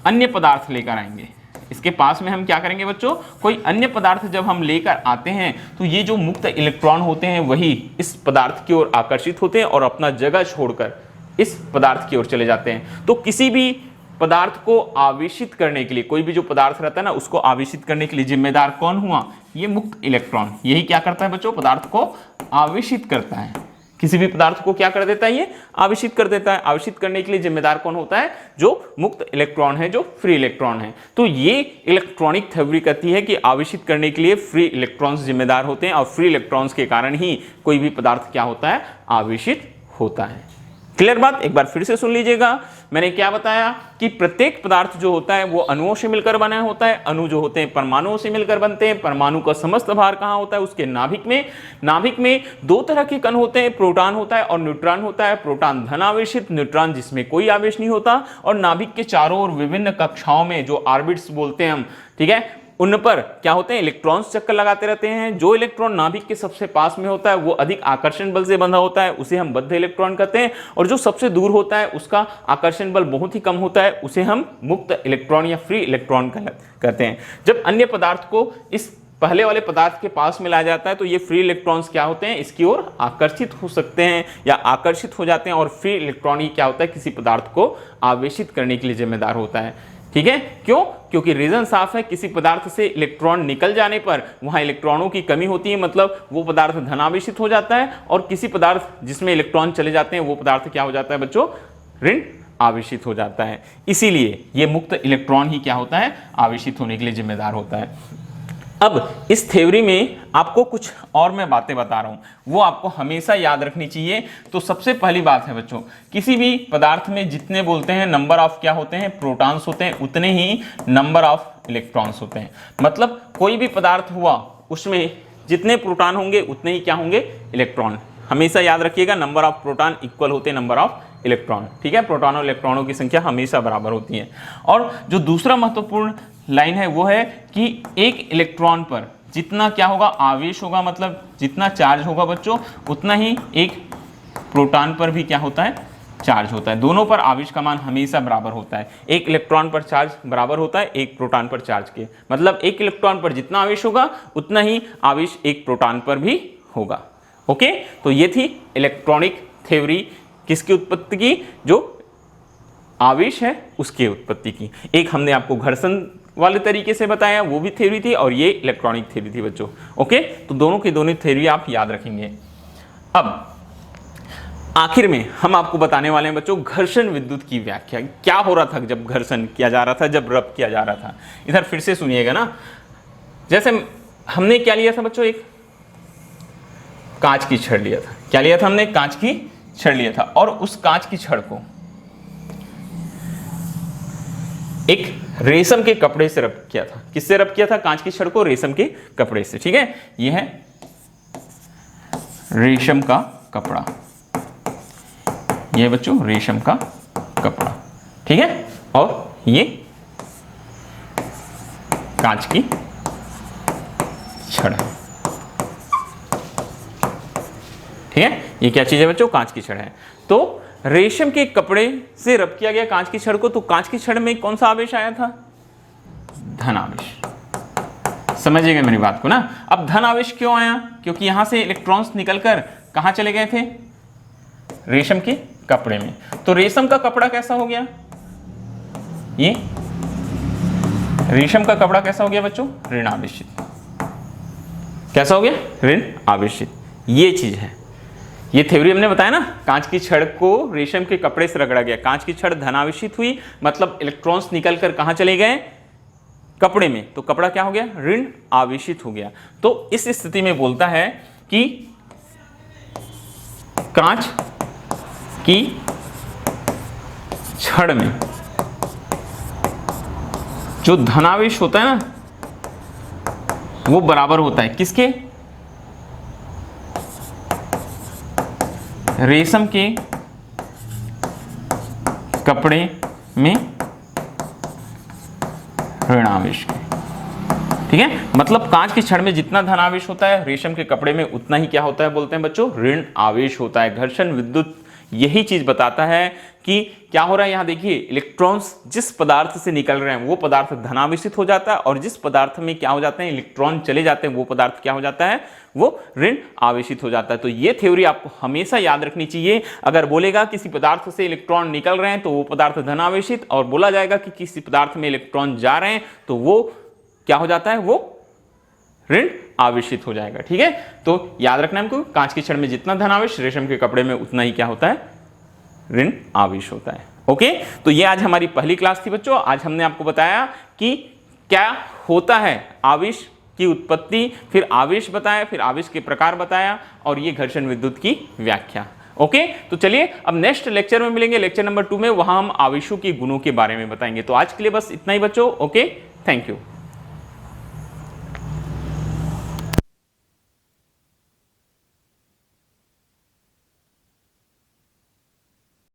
अन्य पदार्थ लेकर आएंगे, इसके पास में हम क्या करेंगे बच्चों, कोई अन्य पदार्थ जब हम लेकर आते हैं, तो ये जो मुक्त इलेक्ट्रॉन होते हैं वही इस पदार्थ की ओर आकर्षित होते हैं और अपना जगह छोड़कर इस पदार्थ की ओर चले जाते हैं। तो किसी भी पदार्थ को आवेशित करने के लिए, कोई भी जो पदार्थ रहता है ना, उसको आवेशित करने के लिए जिम्मेदार कौन हुआ, ये मुक्त इलेक्ट्रॉन। यही क्या करता है बच्चों, पदार्थ को आवेशित करता है। किसी भी पदार्थ को क्या कर देता है, ये आवेशित कर देता है। आवेशित करने के लिए जिम्मेदार कौन होता है, जो मुक्त इलेक्ट्रॉन है, जो फ्री इलेक्ट्रॉन है। तो ये इलेक्ट्रॉनिक थ्योरी कहती है कि आवेशित करने के लिए फ्री इलेक्ट्रॉन्स जिम्मेदार होते हैं और फ्री इलेक्ट्रॉन्स के कारण ही कोई भी पदार्थ क्या होता है, आवेशित होता है। क्लियर बात? एक बार फिर से सुन लीजिएगा। मैंने क्या बताया कि प्रत्येक पदार्थ जो होता है वो अणुओं से मिलकर बना होता है। अणु जो होते हैं परमाणुओं से मिलकर बनते हैं। परमाणु का समस्त भार कहाँ होता है, उसके नाभिक में। नाभिक में दो तरह के कण होते हैं, प्रोटॉन होता है और न्यूट्रॉन होता है। प्रोटॉन धनावेशित, न्यूट्रॉन जिसमें कोई आवेश नहीं होता। और नाभिक के चारों ओर विभिन्न कक्षाओं में जो ऑर्बिट्स बोलते हैं हम, ठीक है, उन पर क्या होते हैं, इलेक्ट्रॉन्स चक्कर लगाते रहते हैं। जो इलेक्ट्रॉन नाभिक के सबसे पास में होता है वो अधिक आकर्षण बल से बंधा होता है, उसे हम बद्ध इलेक्ट्रॉन कहते हैं। और जो सबसे दूर होता है उसका आकर्षण बल बहुत ही कम होता है, उसे हम मुक्त इलेक्ट्रॉन या फ्री इलेक्ट्रॉन कहते हैं। जब अन्य पदार्थ को इस पहले वाले पदार्थ के पास में लाया जाता है तो ये फ्री इलेक्ट्रॉन्स क्या होते हैं, इसकी ओर आकर्षित हो सकते हैं या आकर्षित हो जाते हैं। और फ्री इलेक्ट्रॉन ही क्या होता है, किसी पदार्थ को आवेशित करने के लिए जिम्मेदार होता है। ठीक है, क्यों? क्योंकि रीजन साफ है, किसी पदार्थ से इलेक्ट्रॉन निकल जाने पर वहां इलेक्ट्रॉनों की कमी होती है, मतलब वो पदार्थ धनावेशित हो जाता है। और किसी पदार्थ जिसमें इलेक्ट्रॉन चले जाते हैं वो पदार्थ क्या हो जाता है बच्चों, ऋण आवेशित हो जाता है। इसीलिए ये मुक्त इलेक्ट्रॉन ही क्या होता है, आवेशित होने के लिए जिम्मेदार होता है। अब इस थ्योरी में आपको कुछ और मैं बातें बता रहा हूं, वो आपको हमेशा याद रखनी चाहिए। तो सबसे पहली बात है बच्चों, किसी भी पदार्थ में जितने बोलते हैं नंबर ऑफ क्या होते हैं, प्रोटॉन्स होते हैं, उतने ही नंबर ऑफ इलेक्ट्रॉन्स होते हैं। मतलब कोई भी पदार्थ हुआ उसमें जितने प्रोटॉन होंगे उतने ही क्या होंगे, इलेक्ट्रॉन। हमेशा याद रखिएगा, नंबर ऑफ प्रोटॉन इक्वल होते हैं नंबर ऑफ इलेक्ट्रॉन। ठीक है, प्रोटॉन और इलेक्ट्रॉनों की संख्या हमेशा बराबर होती है। और जो दूसरा महत्वपूर्ण लाइन है वो है कि एक इलेक्ट्रॉन पर जितना क्या होगा, आवेश होगा, मतलब जितना चार्ज होगा बच्चों, उतना ही एक प्रोटॉन पर भी क्या होता है, चार्ज होता है। दोनों पर आवेश का मान हमेशा बराबर होता है। एक इलेक्ट्रॉन पर चार्ज बराबर होता है एक प्रोटॉन पर चार्ज के, मतलब एक इलेक्ट्रॉन पर जितना आवेश होगा उतना ही आवेश एक प्रोटॉन पर भी होगा। ओके, तो ये थी इलेक्ट्रॉनिक थ्योरी किसकी उत्पत्ति की, जो आवेश है उसकी उत्पत्ति की। एक हमने आपको घर्षण वाले तरीके से बताया, वो भी थ्योरी थी, और ये इलेक्ट्रॉनिक थ्योरी थी बच्चों। ओके, तो दोनों की दोनों थ्योरी आप याद रखेंगे। अब आखिर में हम आपको बताने वाले हैं बच्चों घर्षण विद्युत की व्याख्या। क्या हो रहा था जब घर्षण किया जा रहा था, जब रब किया जा रहा था। इधर फिर से सुनिएगा ना। जैसे हमने क्या लिया था बच्चों, एक कांच की छड़ लिया था। क्या लिया था हमने, कांच की छड़ लिया था। और उस कांच की छड़ को एक रेशम के कपड़े से रब किया था। किससे रब किया था कांच की छड़ को? रेशम के कपड़े से। ठीक है, ये है रेशम का कपड़ा, ये बच्चों रेशम का कपड़ा। ठीक है, और ये कांच की छड़ है। ठीक है, ये क्या चीज है बच्चों? कांच की छड़ है। तो रेशम के कपड़े से रब किया गया कांच की छड़ को, तो कांच की छड़ में कौन सा आवेश आया था? धन आवेश। समझिएगा मेरी बात को ना। अब धन आवेश क्यों आया? क्योंकि यहां से इलेक्ट्रॉन्स निकलकर कहां चले गए थे? रेशम के कपड़े में। तो रेशम का कपड़ा कैसा हो गया? ये रेशम का कपड़ा कैसा हो गया बच्चों? ऋण आवेशित। कैसा हो गया? ऋण आवेशित। ये चीज है, ये थ्योरी हमने बताया ना। कांच की छड़ को रेशम के कपड़े से रगड़ा गया, कांच की छड़ धनावेशित हुई, मतलब इलेक्ट्रॉन्स निकलकर कहां चले गए? कपड़े में। तो कपड़ा क्या हो गया? ऋण आवेशित हो गया। तो इस स्थिति में बोलता है कि कांच की छड़ में जो धनावेश होता है ना, वो बराबर होता है किसके? रेशम के कपड़े में ऋण आवेश के। ठीक है, मतलब कांच की छड़ में जितना धनावेश होता है, रेशम के कपड़े में उतना ही क्या होता है बोलते हैं बच्चों? ऋण आवेश होता है। घर्षण विद्युत यही चीज बताता है कि क्या हो रहा है। यहां देखिए, इलेक्ट्रॉन्स जिस पदार्थ से निकल रहे हैं वो पदार्थ धनावेशित हो जाता है, और जिस पदार्थ में क्या हो जाते हैं? इलेक्ट्रॉन चले जाते हैं, वो पदार्थ क्या हो जाता है? वो ऋण आवेशित हो जाता है। तो ये थ्योरी आपको हमेशा याद रखनी चाहिए। अगर बोलेगा किसी पदार्थ से इलेक्ट्रॉन निकल रहे हैं तो वो पदार्थ धनावेशित, और बोला जाएगा कि किसी पदार्थ में इलेक्ट्रॉन जा रहे हैं तो वो क्या हो जाता है? वो ऋण आवेशित हो जाएगा। ठीक है, तो याद रखना हमको, कांच की छड़ में जितना धनावेश, रेशम के कपड़े में उतना ही क्या होता है? ऋण आवेश होता है। ओके, तो ये आज हमारी पहली क्लास थी बच्चों। आज हमने आपको बताया कि क्या होता है आवेश की उत्पत्ति, फिर आवेश बताया, फिर आवेश के प्रकार बताया, और ये घर्षण विद्युत की व्याख्या। ओके, तो चलिए अब नेक्स्ट लेक्चर में मिलेंगे, लेक्चर नंबर 2 में। वहां हम आवेशों के गुणों के बारे में बताएंगे। तो आज के लिए बस इतना ही बच्चों। Okay, thank you.